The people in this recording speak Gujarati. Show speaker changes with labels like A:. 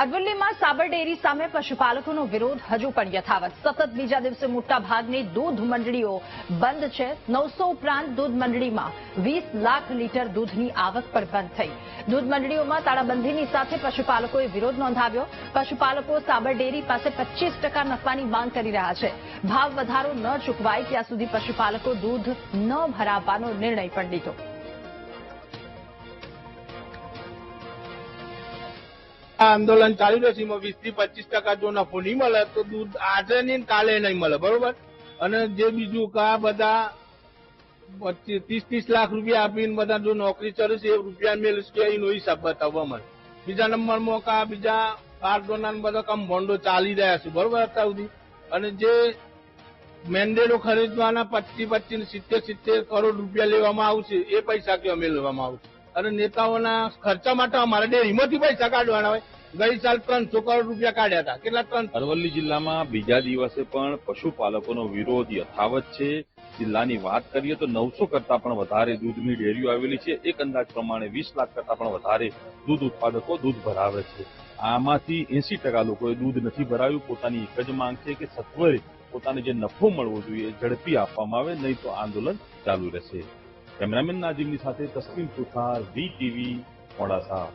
A: અરવલ્લીમાં સાબર ડેરી સામે પશુપાલકોનો વિરોધ હજુ પણ યથાવત. સતત બીજા દિવસે મોટા ભાગની દૂધ મંડળીઓ બંધ છે. 900 ઉપરાંત દૂધ મંડળીમાં 20 લાખ લીટર દૂધની આવક પણ બંધ થઈ. દૂધ મંડળીઓમાં તાળાબંધીની સાથે પશુપાલકોએ વિરોધ નોંધાવ્યો. પશુપાલકો સાબર ડેરી પાસે 25% નફાની માંગ કરી રહ્યા છે. ભાવ વધારો ન ચૂકવાય ત્યાં સુધી પશુપાલકો દૂધ ન ભરાવવાનો નિર્ણય પણ લીધો.
B: આંદોલન ચાલુ રહેશે. 20 થી 25% જો નફો નહીં મળે તો દૂધ આજે નહીં કાલે નહીં મળે, બરોબર. અને જે બીજું કા બધા 30 લાખ રૂપિયા આપીને બધા જો નોકરી ચડે છે એ રૂપિયા મેળવીશ કે એનો હિસાબ બતાવવા મળે. બીજા નંબરમાં કા બીજા બારડોના બધા કામ ભોંડો ચાલી રહ્યા છે, બરોબર અત્યાર સુધી. અને જે મેન્ડેટો ખરીદવાના 25 70 કરોડ રૂપિયા લેવામાં આવશે એ પૈસા કેવા મેળવવામાં આવશે. અને નેતાઓના ખર્ચા માટે અમારે ડેરીમાંથી પૈસા કાઢવાના હોય. ગઈ સાલ 300 કરોડ રૂપિયા કાઢ્યા હતા. કેટલા ટન?
C: અરવલ્લી જિલ્લામાં બીજા દિવસે પણ પશુપાલકોનો વિરોધ યથાવત છે. જિલ્લાની વાત કરીએ તો 900 કરતા પણ વધારે દૂધની ડેરીઓ આવેલી છે. એક અંદાજ પ્રમાણે 20 લાખ કરતા પણ વધારે દૂધ ઉત્પાદકો દૂધ ભરાવે છે. આમાંથી 80% લોકોએ દૂધ નથી ભરાવ્યું. પોતાની એક જ માંગ છે કે સત્વરે પોતાને જે નફો મળવો જોઈએ ઝડપી આપવામાં આવે, નહીં તો આંદોલન ચાલુ રહેશે. કેમેરામેન નાજીમની સાથે તસ્લીમ સુથાર, VTV, મોડાસા.